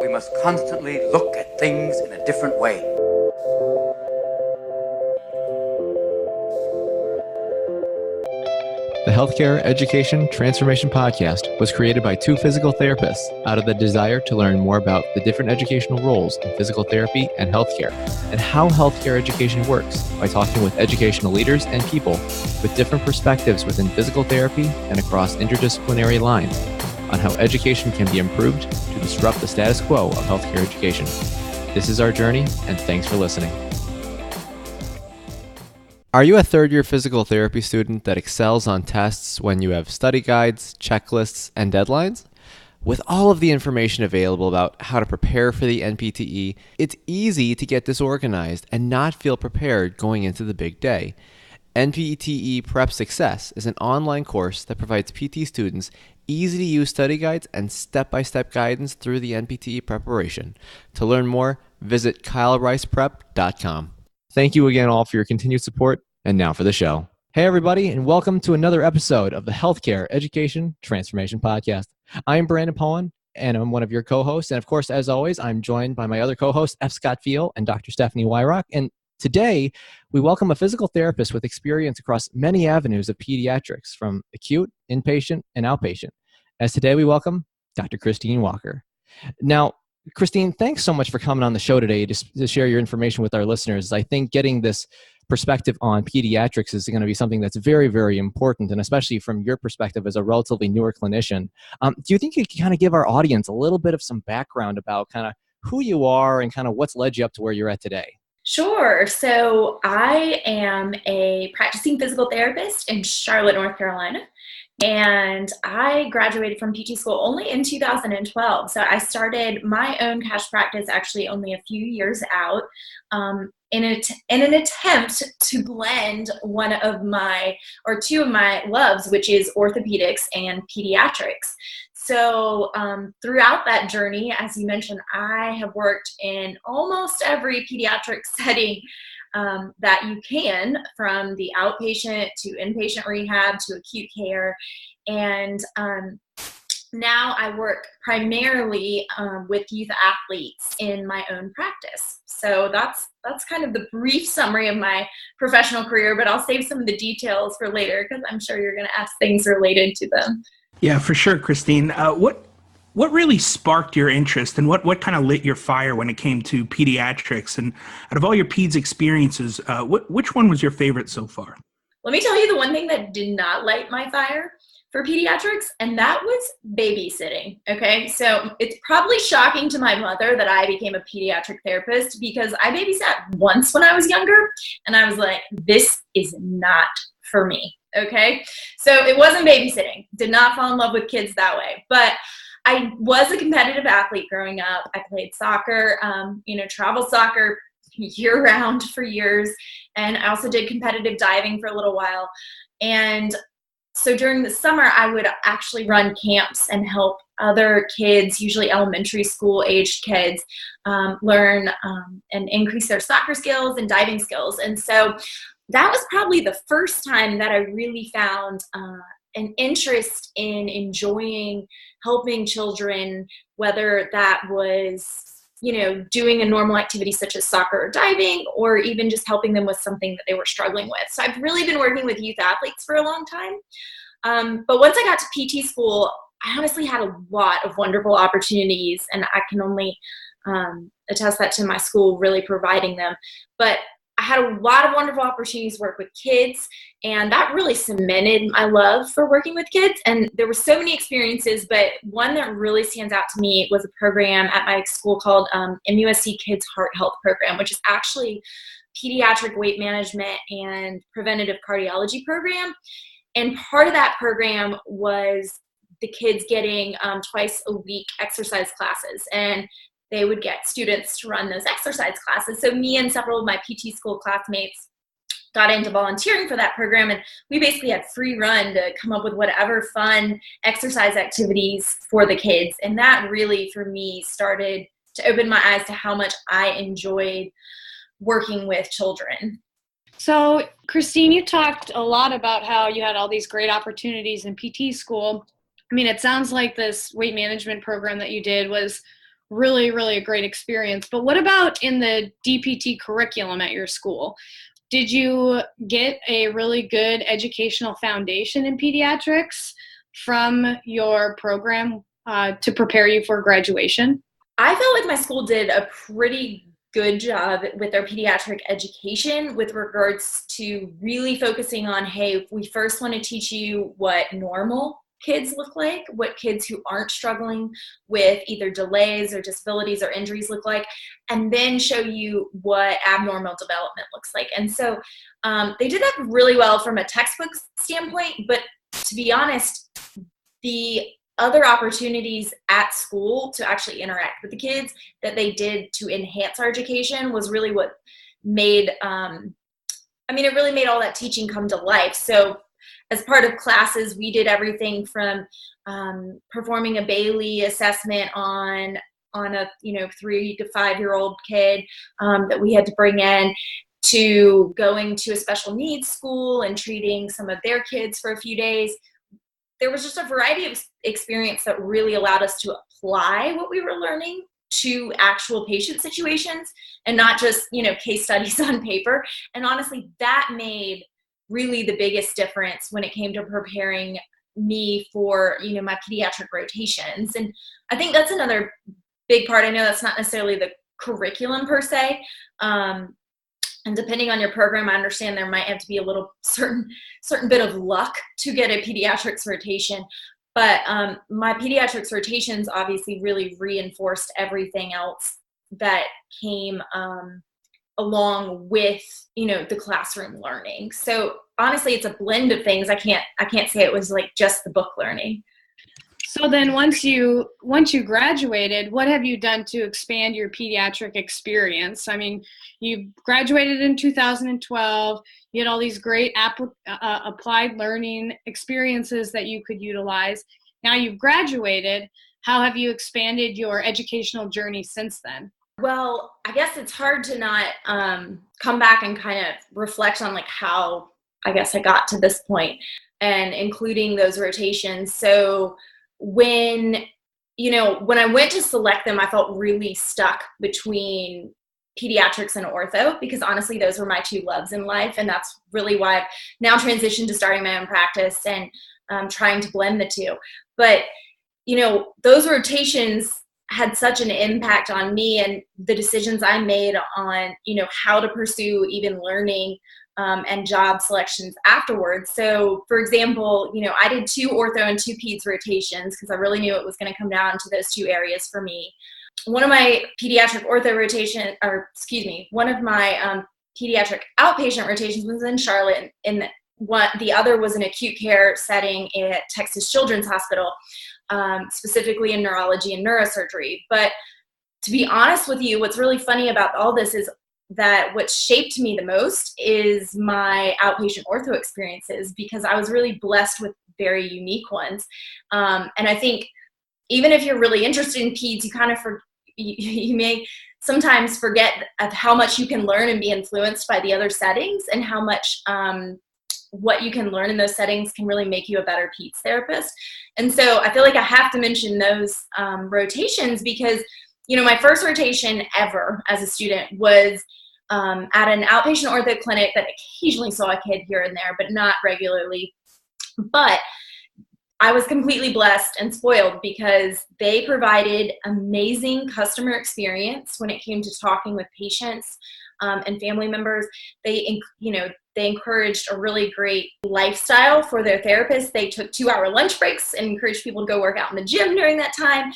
we must constantly look at things in a different way. The Healthcare Education Transformation Podcast was created by two physical therapists out of the desire to learn more about the different educational roles in physical therapy and healthcare, and how healthcare education works by talking with educational leaders and people with different perspectives within physical therapy and across interdisciplinary lines on how education can be improved to disrupt the status quo of healthcare education. This is our journey, and thanks for listening. Are you a third-year physical therapy student that excels on tests when you have study guides, checklists, and deadlines? With all of the information available about how to prepare for the NPTE, it's easy to get disorganized and not feel prepared going into the big day. NPTE Prep Success is an online course that provides PT students easy-to-use study guides and step-by-step guidance through the NPTE preparation. To learn more, visit kylericeprep.com. Thank you again all for your continued support, and now for the show. Hey everybody, and welcome to another episode of the Healthcare Education Transformation Podcast. I'm Brandon Powen, and I'm one of your co-hosts, and of course, as always, I'm joined by my other co-hosts, F. Scott Fiel and Dr. Stephanie Wyrock, and today, we welcome a physical therapist with experience across many avenues of pediatrics, from acute, inpatient, and outpatient. As today, we welcome Dr. Christine Walker. Now, Christine, thanks so much for coming on the show today to share your information with our listeners. I think getting this perspective on pediatrics is going to be something that's very, very important, and especially from your perspective as a relatively newer clinician. Do you think you can kind of give our audience a little bit of some background about kind of who you are and kind of what's led you up to where you're at today? Sure. So I am a practicing physical therapist in Charlotte, North Carolina. And I graduated from PT school only in 2012. So I started my own cash practice actually only a few years out in an attempt to blend two of my loves, which is orthopedics and pediatrics. So throughout that journey, as you mentioned, I have worked in almost every pediatric setting that you can, from the outpatient to inpatient rehab to acute care. And now I work primarily with youth athletes in my own practice. So that's kind of the brief summary of my professional career, but I'll save some of the details for later because I'm sure you're going to ask things related to them. Yeah, for sure, Christine. What really sparked your interest, and what kind of lit your fire when it came to pediatrics? And out of all your peds experiences, which one was your favorite so far? Let me tell you the one thing that did not light my fire for pediatrics, and that was babysitting. Okay, so it's probably shocking to my mother that I became a pediatric therapist because I babysat once when I was younger, and I was like, this is not for me. Okay, so it wasn't babysitting. Did not fall in love with kids that way, but I was a competitive athlete growing up. I played soccer, travel soccer year round for years. And I also did competitive diving for a little while. And so during the summer, I would actually run camps and help other kids, usually elementary school aged kids, learn and increase their soccer skills and diving skills. And so that was probably the first time that I really found an interest in enjoying helping children, whether that was, doing a normal activity such as soccer or diving, or even just helping them with something that they were struggling with. So I've really been working with youth athletes for a long time. But once I got to PT school, I honestly had a lot of wonderful opportunities, and I can only attest that to my school really providing them. But I had a lot of wonderful opportunities to work with kids, and that really cemented my love for working with kids. And there were so many experiences, but one that really stands out to me was a program at my school called MUSC Kids Heart Health Program, which is actually pediatric weight management and preventative cardiology program. And part of that program was the kids getting twice a week exercise classes, and they would get students to run those exercise classes. So me and several of my PT school classmates got into volunteering for that program, and we basically had free run to come up with whatever fun exercise activities for the kids. And that really, for me, started to open my eyes to how much I enjoyed working with children. So, Christine, you talked a lot about how you had all these great opportunities in PT school. I mean, it sounds like this weight management program that you did was really, really a great experience. But what about in the DPT curriculum at your school? Did you get a really good educational foundation in pediatrics from your program to prepare you for graduation? I felt like my school did a pretty good job with their pediatric education with regards to really focusing on, hey, we first want to teach you what normal kids look like, what kids who aren't struggling with either delays or disabilities or injuries look like, and then show you what abnormal development looks like. And so they did that really well from a textbook standpoint, but to be honest, the other opportunities at school to actually interact with the kids that they did to enhance our education was really what made, it really made all that teaching come to life. So as part of classes, we did everything from performing a Bailey assessment on a 3 to 5 year old kid that we had to bring in, to going to a special needs school and treating some of their kids for a few days. There was just a variety of experience that really allowed us to apply what we were learning to actual patient situations and not just, case studies on paper. And honestly, that made really the biggest difference when it came to preparing me for, my pediatric rotations. And I think that's another big part. I know that's not necessarily the curriculum per se. And depending on your program, I understand there might have to be a little certain bit of luck to get a pediatrics rotation. But my pediatrics rotations obviously really reinforced everything else that came along with, the classroom learning. So honestly, it's a blend of things. I can't say it was like just the book learning. So then once you graduated, what have you done to expand your pediatric experience? I mean, you graduated in 2012. You had all these great applied learning experiences that you could utilize. Now you've graduated. How have you expanded your educational journey since then? Well, I guess it's hard to not come back and kind of reflect on like how I guess I got to this point and including those rotations. So when I went to select them, I felt really stuck between pediatrics and ortho, because honestly, those were my two loves in life. And that's really why I've now transitioned to starting my own practice and trying to blend the two. But, those rotations had such an impact on me and the decisions I made on, how to pursue even learning and job selections afterwards. So for example, I did 2 ortho and 2 peds rotations because I really knew it was going to come down to those 2 areas for me. One of my pediatric ortho one of my pediatric outpatient rotations was in Charlotte, and the other was an acute care setting at Texas Children's Hospital, specifically in neurology and neurosurgery. But to be honest with you, what's really funny about all this is that what shaped me the most is my outpatient ortho experiences, because I was really blessed with very unique ones. And I think even if you're really interested in peds, you may sometimes forget of how much you can learn and be influenced by the other settings, and how much what you can learn in those settings can really make you a better peds therapist. And so I feel like I have to mention those rotations because, my first rotation ever as a student was at an outpatient ortho clinic that occasionally saw a kid here and there, but not regularly. But I was completely blessed and spoiled because they provided amazing customer experience when it came to talking with patients and family members. They encouraged a really great lifestyle for their therapists. They took 2-hour lunch breaks and encouraged people to go work out in the gym during that time.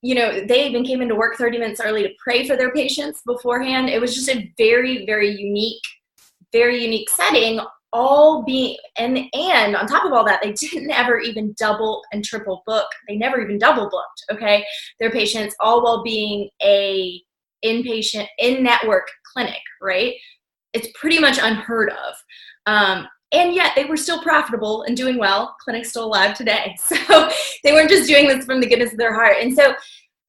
They even came into work 30 minutes early to pray for their patients beforehand. It was just a very, very unique setting, all being, and on top of all that, they didn't ever even double and triple book. They never even double booked, okay, their patients, all while being a inpatient, in-network clinic, right? It's pretty much unheard of. And yet they were still profitable and doing well. Clinic's still alive today. So they weren't just doing this from the goodness of their heart. And so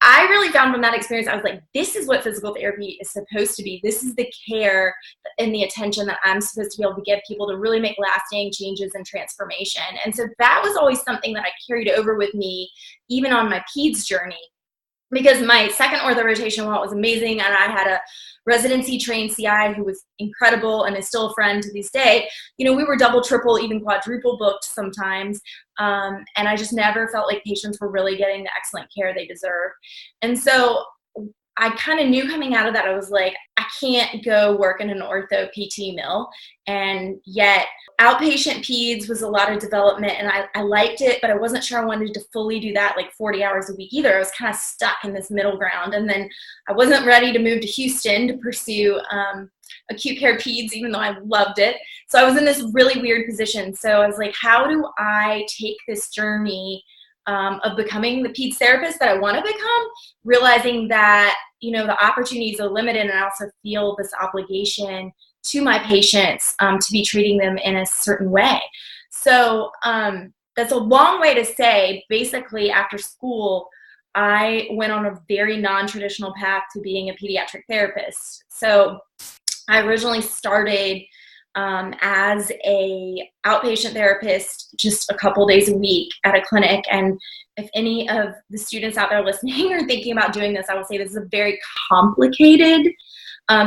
I really found from that experience, I was like, this is what physical therapy is supposed to be. This is the care and the attention that I'm supposed to be able to give people to really make lasting changes and transformation. And so that was always something that I carried over with me, even on my peds journey. because my second ortho rotation, while it was amazing, and I had a residency trained CI who was incredible and is still a friend to this day, we were double, triple, even quadruple booked sometimes. And I just never felt like patients were really getting the excellent care they deserve. And so I kind of knew coming out of that, I was like, I can't go work in an ortho PT mill. And yet outpatient peds was a lot of development, and I liked it, but I wasn't sure I wanted to fully do that like 40 hours a week either. I was kind of stuck in this middle ground. And then I wasn't ready to move to Houston to pursue acute care peds, even though I loved it. So I was in this really weird position. So I was like, how do I take this journey of becoming the peds therapist that I want to become, realizing that, the opportunities are limited, and I also feel this obligation to my patients to be treating them in a certain way. So that's a long way to say, basically after school, I went on a very non-traditional path to being a pediatric therapist. So I originally started as a outpatient therapist just a couple days a week at a clinic. And if any of the students out there listening are thinking about doing this, I will say this is a very complicated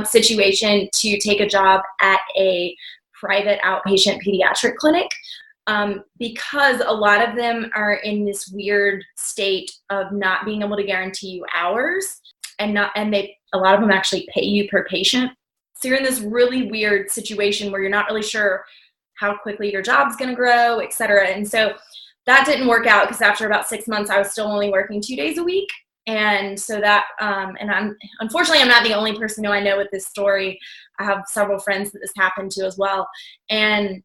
situation to take a job at a private outpatient pediatric clinic, because a lot of them are in this weird state of not being able to guarantee you hours, and a lot of them actually pay you per patient. So you're in this really weird situation where you're not really sure how quickly your job's going to grow, et cetera. And so that didn't work out, because after about 6 months, I was still only working 2 days a week. And so that, and unfortunately, I'm not the only person who I know with this story. I have several friends that this happened to as well. And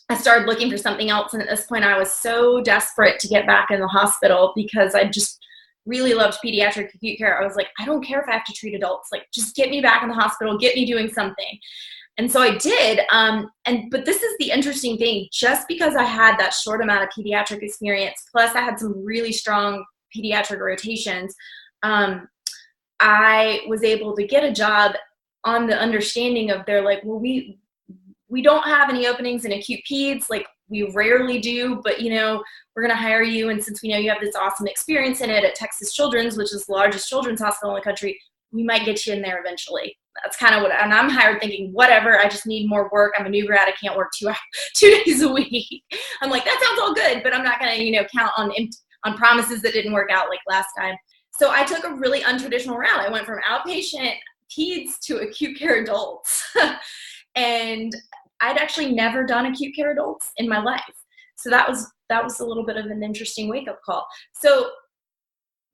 I started looking for something else. And at this point, I was so desperate to get back in the hospital, because I just really loved pediatric acute care. I was like, I don't care if I have to treat adults, like just get me back in the hospital, get me doing something. And so I did. But this is the interesting thing, just because I had that short amount of pediatric experience, plus I had some really strong pediatric rotations, I was able to get a job on the understanding of, they're like, well, we don't have any openings in acute peds, like we rarely do, but we're going to hire you. And since we know you have this awesome experience in it at Texas Children's, which is the largest children's hospital in the country, we might get you in there eventually. That's kind of and I'm hired thinking, whatever, I just need more work. I'm a new grad. I can't work 2 days a week. I'm like, that sounds all good, but I'm not going to, count on promises that didn't work out like last time. So I took a really untraditional route. I went from outpatient peds to acute care adults. And I'd actually never done acute care adults in my life. So that was a little bit of an interesting wake-up call. So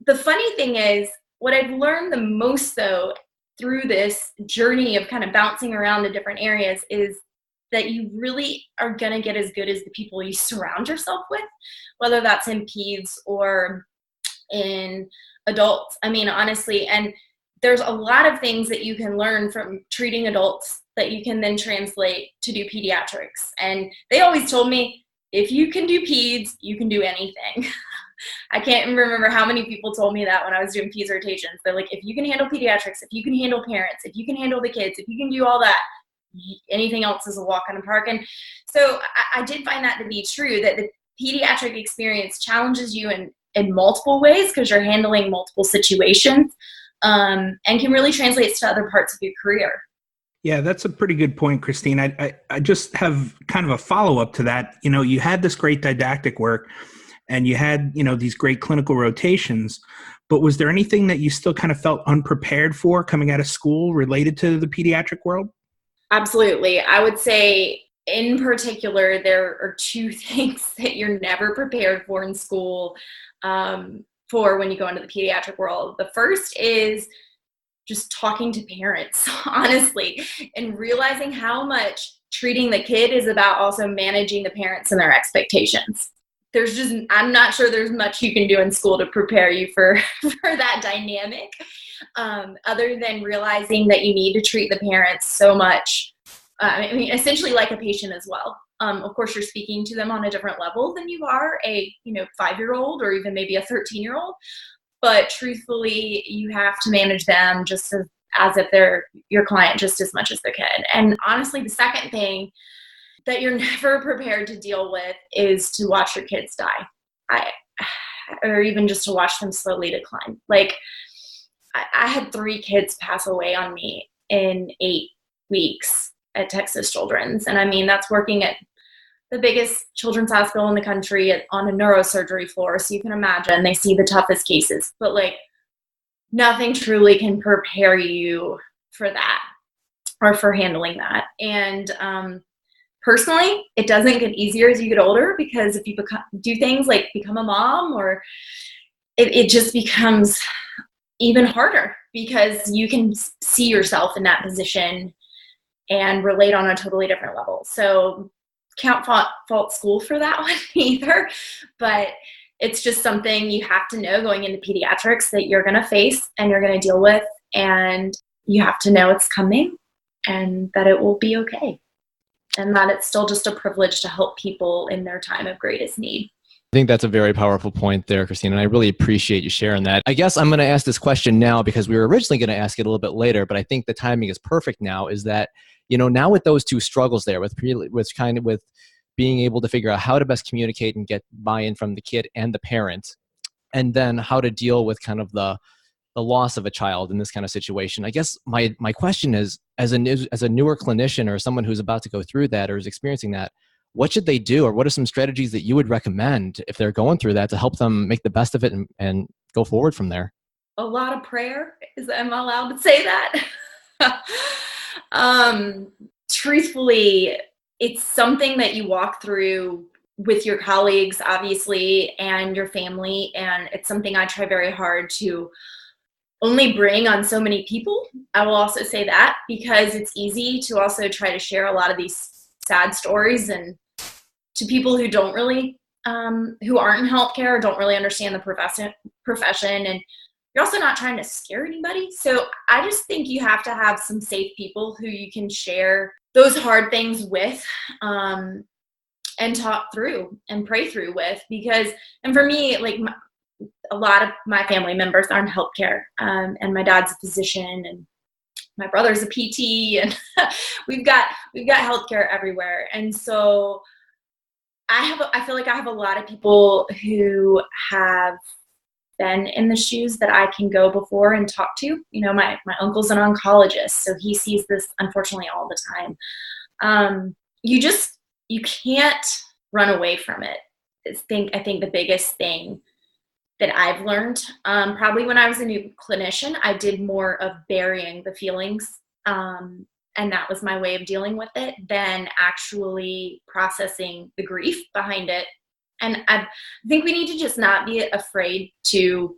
the funny thing is, what I've learned the most, though, through this journey of kind of bouncing around the different areas, is that you really are going to get as good as the people you surround yourself with, whether that's in peds or in adults. I mean, honestly, and there's a lot of things that you can learn from treating adults that you can then translate to do pediatrics. And they always told me, if you can do peds, you can do anything. I can't remember how many people told me that when I was doing peds rotations. They're like, if you can handle pediatrics, if you can handle parents, if you can handle the kids, if you can do all that, anything else is a walk in the park. And so I did find that to be true, that the pediatric experience challenges you in multiple ways, because you're handling multiple situations, and can really translate to other parts of your career. Yeah, that's a pretty good point, Christine. I just have kind of a follow-up to that. You had this great didactic work, and you had, these great clinical rotations, but was there anything that you still kind of felt unprepared for coming out of school related to the pediatric world? Absolutely. I would say, in particular, there are 2 things that you're never prepared for in school, for when you go into the pediatric world. The first is just talking to parents, honestly, and realizing how much treating the kid is about also managing the parents and their expectations. I'm not sure there's much you can do in school to prepare you for that dynamic, other than realizing that you need to treat the parents so much. Essentially like a patient as well. Of course, you're speaking to them on a different level than you are a 5-year-old or even maybe a 13-year-old. But truthfully, you have to manage them just as if they're your client just as much as their kid. And honestly, the second thing that you're never prepared to deal with is to watch your kids die. or even just to watch them slowly decline. Like I had 3 kids pass away on me in 8 weeks at Texas Children's. And I mean, that's working at the biggest children's hospital in the country on a neurosurgery floor. So you can imagine they see the toughest cases, but like nothing truly can prepare you for that or for handling that. And personally, it doesn't get easier as you get older, because if you do things like become a mom, or it just becomes even harder, because you can see yourself in that position and relate on a totally different level. So can't fault school for that one either, but it's just something you have to know going into pediatrics that you're going to face and you're going to deal with, and you have to know it's coming and that it will be okay, and that it's still just a privilege to help people in their time of greatest need. I think that's a very powerful point there, Christine, and I really appreciate you sharing that. I guess I'm going to ask this question now because we were originally going to ask it a little bit later, but I think the timing is perfect now, is that, you know, now with those 2 struggles there, with being able to figure out how to best communicate and get buy-in from the kid and the parent, and then how to deal with kind of the loss of a child in this kind of situation. I guess my question is, as a newer clinician or someone who's about to go through that or is experiencing that, what should they do, or what are some strategies that you would recommend if they're going through that to help them make the best of it and go forward from there? A lot of prayer. Am I allowed to say that? Truthfully, it's something that you walk through with your colleagues, obviously, and your family. And it's something I try very hard to only bring on so many people. I will also say that, because it's easy to also try to share a lot of these sad stories and to people who don't really, who aren't in healthcare, or don't really understand the profession. And you're also not trying to scare anybody. So I just think you have to have some safe people who you can share those hard things with, and talk through and pray through with, because, and for me, like a lot of my family members are in healthcare, and my dad's a physician, and my brother's a PT, and we've got healthcare everywhere. And so I feel like I have a lot of people who have been in the shoes that I can go before and talk to. You know, my uncle's an oncologist, so he sees this unfortunately all the time. You can't run away from it. I think the biggest thing that I've learned, probably when I was a new clinician, I did more of burying the feelings, and that was my way of dealing with it, than actually processing the grief behind it. And I think we need to just not be afraid to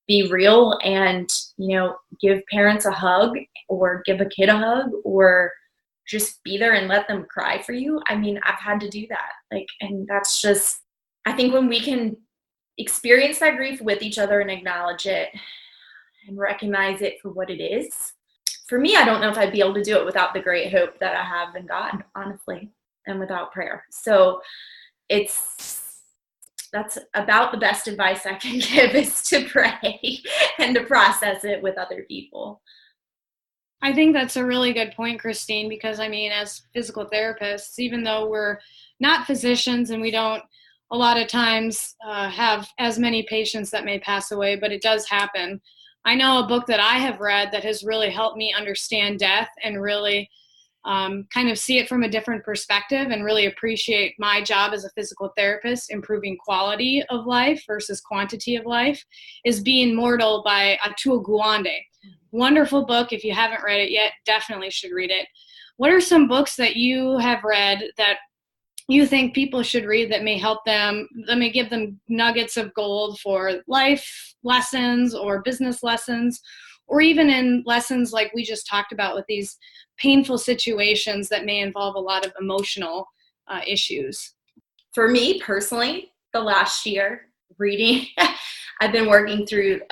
be real and, you know, give parents a hug, or give a kid a hug, or just be there and let them cry for you. I mean, I've had to do that. And that's just, I think when we can experience that grief with each other and acknowledge it and recognize it for what it is. For me, I don't know if I'd be able to do it without the great hope that I have in God, honestly, and without prayer. So that's about the best advice I can give, is to pray and to process it with other people. I think that's a really good point, Christine, because I mean, as physical therapists, even though we're not physicians and we don't a lot of times have as many patients that may pass away, but it does happen. I know a book that I have read that has really helped me understand death and really kind of see it from a different perspective, and really appreciate my job as a physical therapist, improving quality of life versus quantity of life, is Being Mortal by Atul Gawande. Wonderful book. If you haven't read it yet, definitely should read it. What are some books that you have read that you think people should read that may help them, that may give them nuggets of gold for life lessons or business lessons, or even in lessons like we just talked about with these painful situations that may involve a lot of emotional issues? For me personally, the last year reading, I've been working through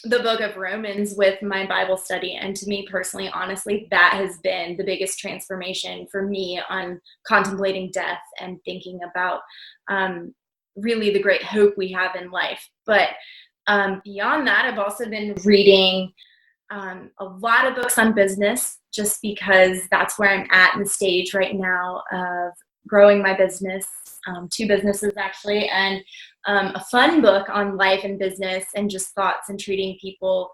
the book of Romans with my Bible study. And to me personally, honestly, that has been the biggest transformation for me on contemplating death and thinking about really the great hope we have in life. But beyond that, I've also been reading a lot of books on business, just because that's where I'm at in the stage right now of growing my business, 2 businesses actually. And a fun book on life and business and just thoughts and treating people,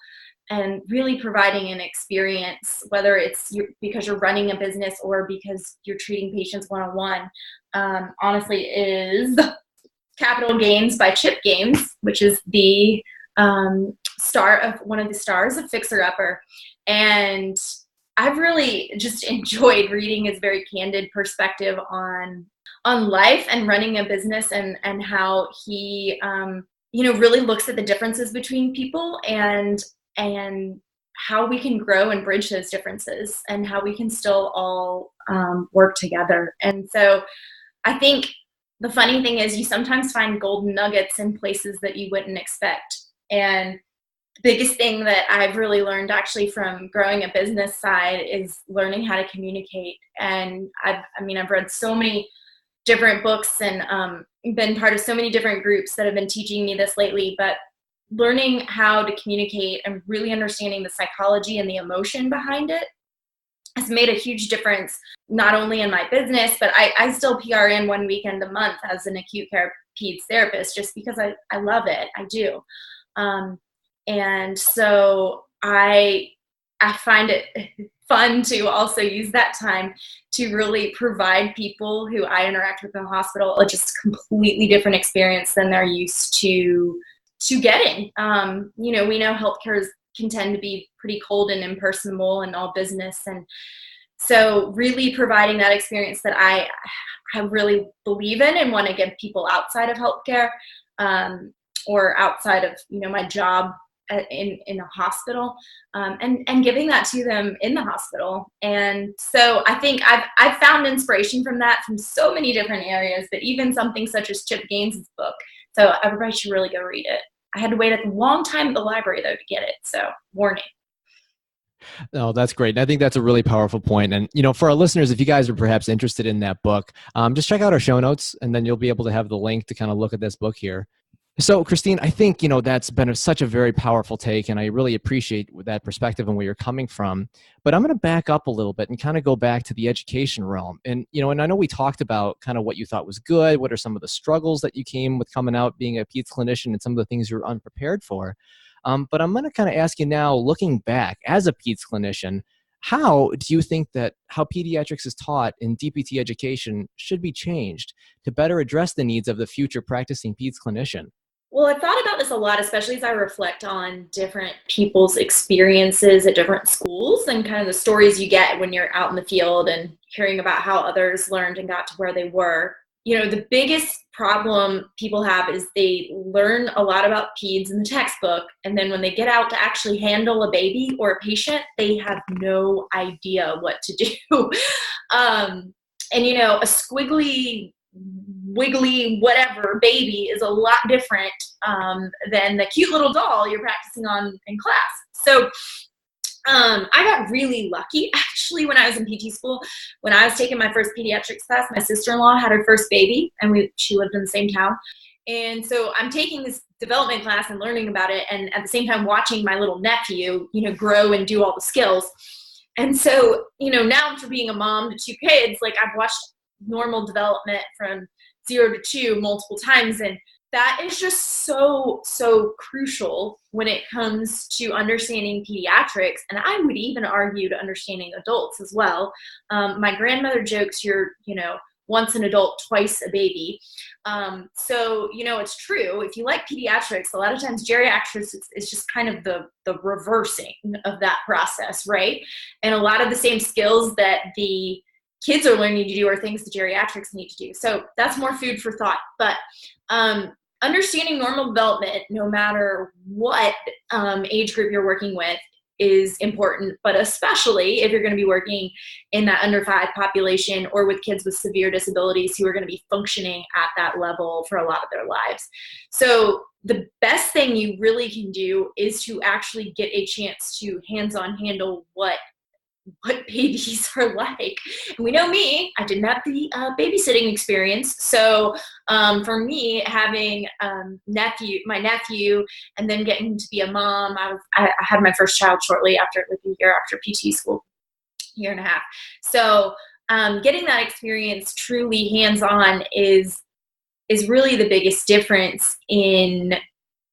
and really providing an experience, whether it's because you're running a business or because you're treating patients one-on-one, honestly, is Capital Gains by Chip Games, which is the one of the stars of Fixer Upper. And I've really just enjoyed reading his very candid perspective on life and running a business, and how he really looks at the differences between people and how we can grow and bridge those differences, and how we can still all work together. And so I think the funny thing is, you sometimes find golden nuggets in places that you wouldn't expect. And the biggest thing that I've really learned actually from growing a business side is learning how to communicate. And I've read so many different books and been part of so many different groups that have been teaching me this lately, but learning how to communicate and really understanding the psychology and the emotion behind it has made a huge difference, not only in my business, but I still PRN one weekend a month as an acute care peds therapist, just because I love it. I do. And so I find it fun to also use that time to really provide people who I interact with in the hospital a just completely different experience than they're used to getting. We know healthcare can tend to be pretty cold and impersonal and all business. And so really providing that experience that I really believe in and want to give people outside of healthcare, or outside of, my job in a hospital, and giving that to them in the hospital. And so I think I've found inspiration from that from so many different areas, but even something such as Chip Gaines' book. So everybody should really go read it. I had to wait a long time at the library, though, to get it. So warning. No, that's great. And I think that's a really powerful point. And, for our listeners, if you guys are perhaps interested in that book, just check out our show notes, and then you'll be able to have the link to kind of look at this book here. So, Christine, I think, that's been such a very powerful take, and I really appreciate that perspective and where you're coming from. But I'm going to back up a little bit and kind of go back to the education realm. And, and I know we talked about kind of what you thought was good. What are some of the struggles that you came with coming out being a peds clinician, and some of the things you were unprepared for? But I'm going to kind of ask you now, looking back as a peds clinician, how do you think that how pediatrics is taught in DPT education should be changed to better address the needs of the future practicing peds clinician? Well, I've thought about this a lot, especially as I reflect on different people's experiences at different schools and kind of the stories you get when you're out in the field and hearing about how others learned and got to where they were. The biggest problem people have is they learn a lot about peds in the textbook, and then when they get out to actually handle a baby or a patient, they have no idea what to do. A squiggly, wiggly, whatever baby is a lot different than the cute little doll you're practicing on in class. So I got really lucky, actually, when I was in PT school. When I was taking my first pediatrics class, my sister-in-law had her first baby, and she lived in the same town. And so I'm taking this development class and learning about it, and at the same time watching my little nephew, grow and do all the skills. And so, now for being a mom to two kids, like, I've watched normal development from 0 to 2 multiple times, and that is just so crucial when it comes to understanding pediatrics, and I would even argue to understanding adults as well. My grandmother jokes you're once an adult, twice a baby. So it's true. If you like pediatrics, a lot of times geriatrics is just kind of the reversing of that process, right? And a lot of the same skills that the kids are learning to do are things the geriatrics need to do. So that's more food for thought. But understanding normal development, no matter what age group you're working with, is important, but especially if you're going to be working in that under 5 population or with kids with severe disabilities who are going to be functioning at that level for a lot of their lives. So the best thing you really can do is to actually get a chance to hands-on handle what babies are like. And we know me, I didn't have the babysitting experience. So for me, having my nephew, and then getting to be a mom, I had my first child shortly after, like a year after PT school, year and a half. So getting that experience truly hands-on is is really the biggest difference in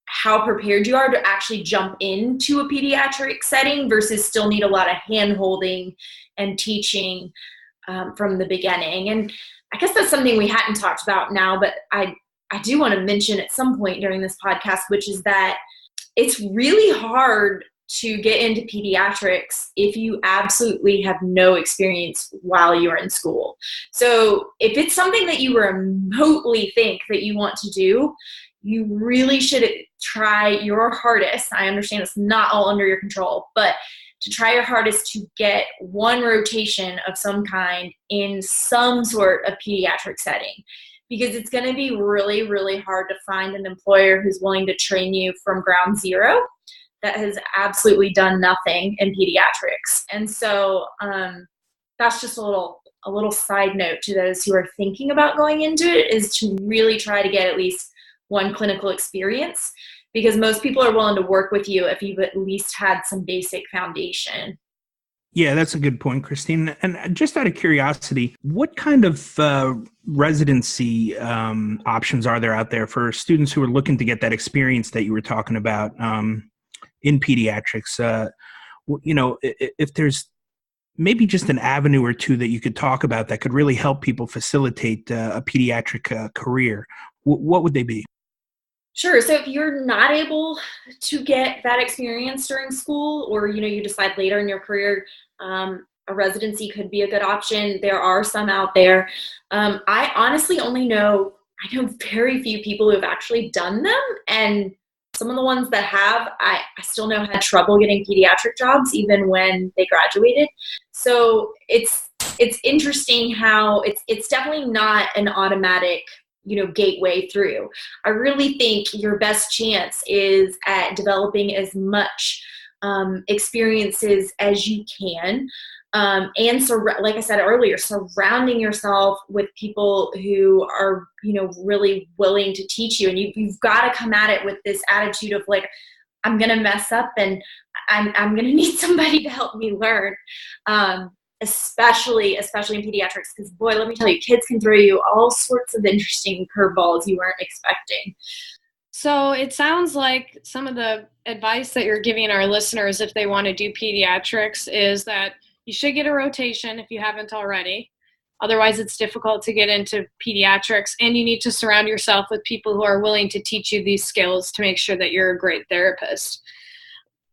how prepared you are to actually jump into a pediatric setting versus still need a lot of hand-holding and teaching from the beginning. And I guess that's something we hadn't talked about now, but I do want to mention at some point during this podcast, which is that it's really hard to get into pediatrics if you absolutely have no experience while you're in school. So if it's something that you remotely think that you want to do, you really should try your hardest. I understand it's not all under your control, but to try your hardest to get one rotation of some kind in some sort of pediatric setting, because it's going to be really, really hard to find an employer who's willing to train you from ground zero that has absolutely done nothing in pediatrics. And so that's just a little side note to those who are thinking about going into it, is to really try to get at least one clinical experience, because most people are willing to work with you if you've at least had some basic foundation. Yeah, that's a good point, Christine. And just out of curiosity, what kind of residency options are there out there for students who are looking to get that experience that you were talking about in pediatrics? If there's maybe just an avenue or two that you could talk about that could really help people facilitate a pediatric career, what would they be? Sure. So if you're not able to get that experience during school, or, you decide later in your career, a residency could be a good option. There are some out there. I honestly I know very few people who have actually done them. And some of the ones that have, I still know had trouble getting pediatric jobs even when they graduated. So it's interesting how it's definitely not an automatic gateway through. I really think your best chance is at developing as much experiences as you can. And so, like I said earlier, surrounding yourself with people who are, really willing to teach you. And you've got to come at it with this attitude of like, I'm going to mess up and I'm going to need somebody to help me learn. Especially in pediatrics, because boy, let me tell you, kids can throw you all sorts of interesting curveballs you weren't expecting. So it sounds like some of the advice that you're giving our listeners if they want to do pediatrics is that you should get a rotation if you haven't already. Otherwise, it's difficult to get into pediatrics, and you need to surround yourself with people who are willing to teach you these skills to make sure that you're a great therapist.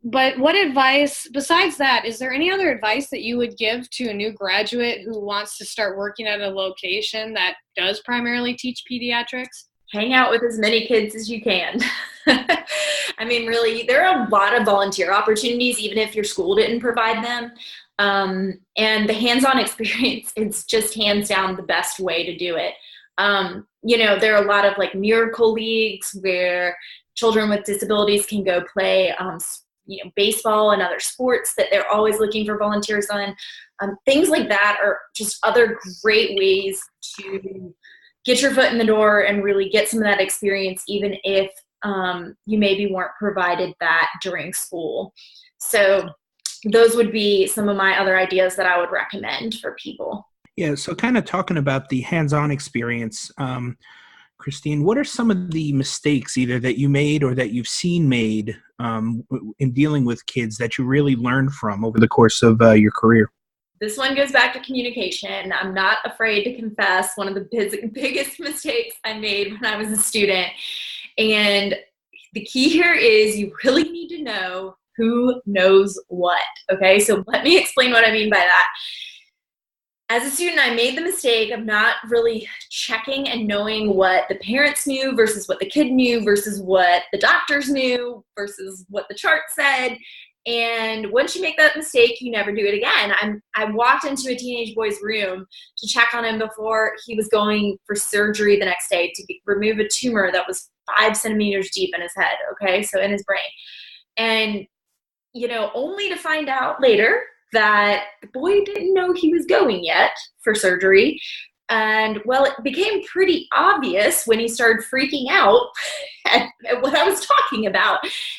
But what advice, besides that, is there any other advice that you would give to a new graduate who wants to start working at a location that does primarily teach pediatrics? Hang out with as many kids as you can. I mean, really, there are a lot of volunteer opportunities, even if your school didn't provide them. And the hands-on experience, it's just hands down the best way to do it. There are a lot of like miracle leagues where children with disabilities can go play baseball and other sports that they're always looking for volunteers on. Things like that are just other great ways to get your foot in the door and really get some of that experience, even if you maybe weren't provided that during school. So those would be some of my other ideas that I would recommend for people. Yeah, so kind of talking about the hands-on experience, Christine, what are some of the mistakes either that you made or that you've seen made in dealing with kids that you really learned from over the course of your career? This one goes back to communication. I'm not afraid to confess one of the biggest mistakes I made when I was a student. And the key here is you really need to know who knows what. Okay, so let me explain what I mean by that. As a student, I made the mistake of not really checking and knowing what the parents knew versus what the kid knew versus what the doctors knew versus what the chart said. And once you make that mistake, you never do it again. I walked into a teenage boy's room to check on him before he was going for surgery the next day to remove a tumor that was 5 centimeters deep in his head, okay, so in his brain. And, only to find out later that the boy didn't know he was going yet for surgery. And well, it became pretty obvious when he started freaking out at what I was talking about.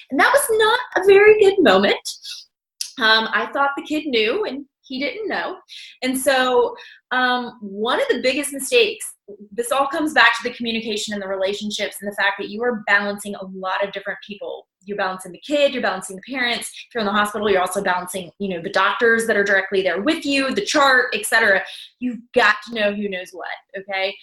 And that was not a very good moment. I thought the kid knew and he didn't know. And so one of the biggest mistakes this all comes back to the communication and the relationships and the fact that you are balancing a lot of different people. You're balancing the kid, you're balancing the parents. If you're in the hospital, you're also balancing, the doctors that are directly there with you, the chart, etc. You've got to know who knows what, okay?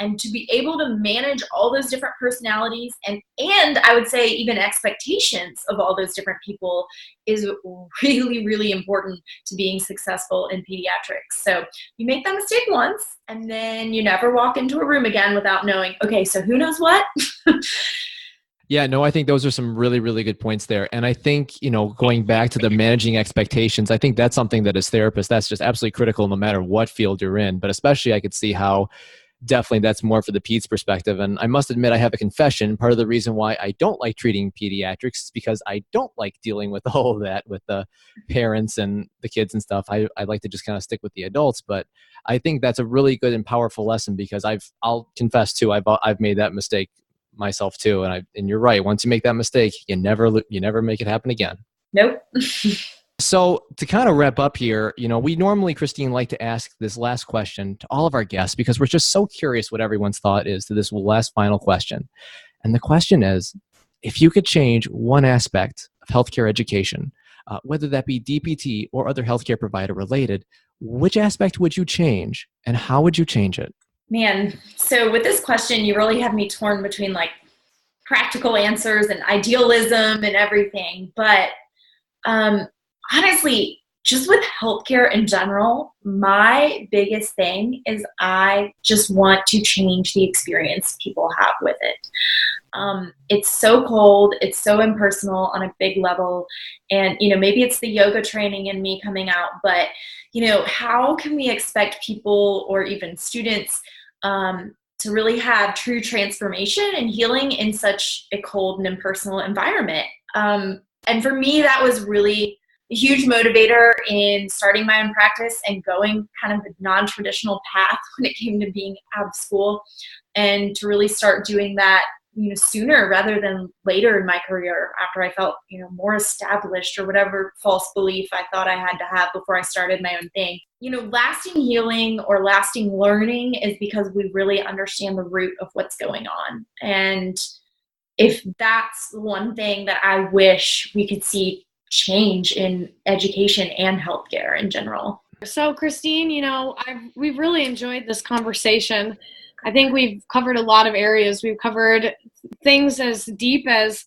And to be able to manage all those different personalities and I would say even expectations of all those different people is really, really important to being successful in pediatrics. So you make that mistake once and then you never walk into a room again without knowing, okay, so who knows what? Yeah, no, I think those are some really, really good points there. And I think, going back to the managing expectations, I think that's something that as therapists, that's just absolutely critical no matter what field you're in. But especially I could see how definitely that's more for the peds perspective. And I must admit, I have a confession. Part of the reason why I don't like treating pediatrics is because I don't like dealing with all of that with the parents and the kids and stuff. I like to just kind of stick with the adults. But I think that's a really good and powerful lesson because I'll confess too, I've made that mistake myself too. And you're right. Once you make that mistake, you never make it happen again. Nope. So to kind of wrap up here, we normally, Christine, like to ask this last question to all of our guests because we're just so curious what everyone's thought is to this last final question. And the question is, if you could change one aspect of healthcare education, whether that be DPT or other healthcare provider related, which aspect would you change and how would you change it? Man, so with this question, you really have me torn between like practical answers and idealism and everything. But honestly, just with healthcare in general, my biggest thing is I just want to change the experience people have with it. It's so cold, it's so impersonal on a big level. And, maybe it's the yoga training in me coming out, but, how can we expect people or even students to really have true transformation and healing in such a cold and impersonal environment? And for me, that was really a huge motivator in starting my own practice and going kind of the non-traditional path when it came to being out of school, and to really start doing that, sooner rather than later in my career after I felt, more established or whatever false belief I thought I had to have before I started my own thing. Lasting healing or lasting learning is because we really understand the root of what's going on. And if that's one thing that I wish we could see change in education and healthcare in general. So Christine, we've really enjoyed this conversation. I think we've covered a lot of areas. We've covered things as deep as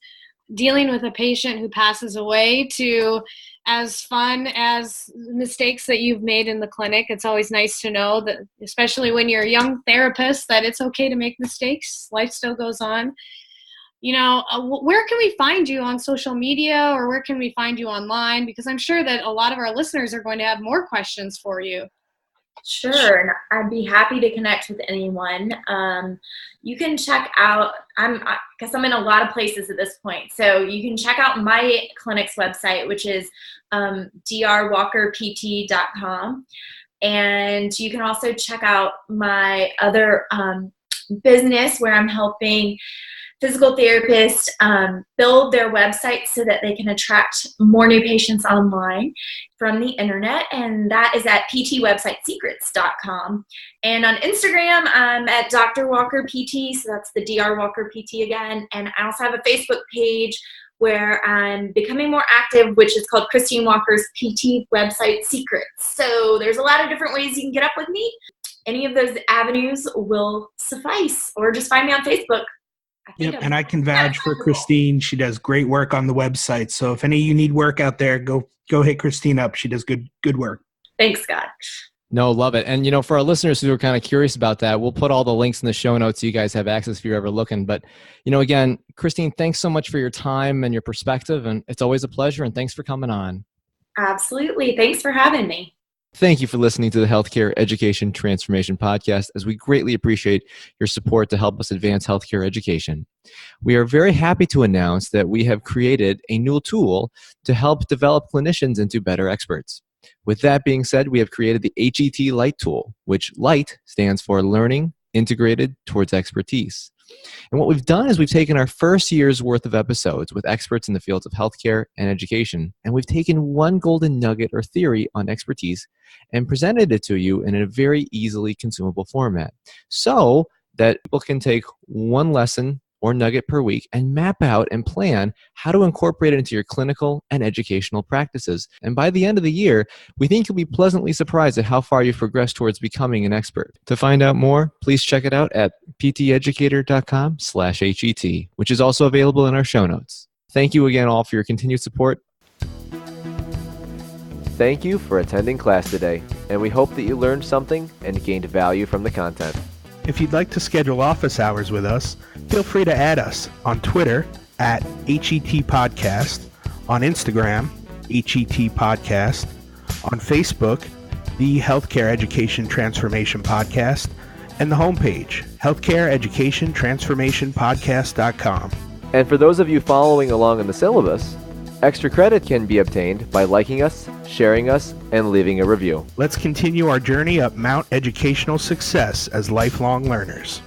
dealing with a patient who passes away to as fun as mistakes that you've made in the clinic. It's always nice to know that, especially when you're a young therapist, that it's okay to make mistakes. Life still goes on. Where can we find you on social media, or where can we find you online? Because I'm sure that a lot of our listeners are going to have more questions for you. Sure, and I'd be happy to connect with anyone. You can check out, because I'm in a lot of places at this point, so you can check out my clinic's website, which is drwalkerpt.com. And you can also check out my other business where I'm helping physical therapists build their websites so that they can attract more new patients online from the internet, and that is at ptwebsitesecrets.com. And on Instagram, I'm at Dr. Walker PT, so that's the Dr. Walker PT again. And I also have a Facebook page where I'm becoming more active, which is called Christine Walker's PT Website Secrets. So there's a lot of different ways you can get up with me. Any of those avenues will suffice, or just find me on Facebook. Yep, and I can vouch for Christine. She does great work on the website. So if any of you need work out there, go hit Christine up. She does good work. Thanks, Scott. No, love it. And, for our listeners who are kind of curious about that, we'll put all the links in the show notes so you guys have access if you're ever looking. But, again, Christine, thanks so much for your time and your perspective. And it's always a pleasure. And thanks for coming on. Absolutely. Thanks for having me. Thank you for listening to the Healthcare Education Transformation Podcast, as we greatly appreciate your support to help us advance healthcare education. We are very happy to announce that we have created a new tool to help develop clinicians into better experts. With that being said, we have created the HET Lite tool, which Lite stands for Learning, integrated towards expertise. And what we've done is we've taken our first year's worth of episodes with experts in the fields of healthcare and education, and we've taken one golden nugget or theory on expertise and presented it to you in a very easily consumable format so that people can take one lesson or nugget per week and map out and plan how to incorporate it into your clinical and educational practices. And by the end of the year, we think you'll be pleasantly surprised at how far you've progressed towards becoming an expert. To find out more, please check it out at pteducator.com/HET, which is also available in our show notes. Thank you again all for your continued support. Thank you for attending class today, and we hope that you learned something and gained value from the content. If you'd like to schedule office hours with us, feel free to add us on Twitter at HET Podcast, on Instagram, HET Podcast, on Facebook, the Healthcare Education Transformation Podcast, and the homepage, healthcareeducationtransformationpodcast.com. And for those of you following along in the syllabus, extra credit can be obtained by liking us, sharing us, and leaving a review. Let's continue our journey up Mount Educational Success as lifelong learners.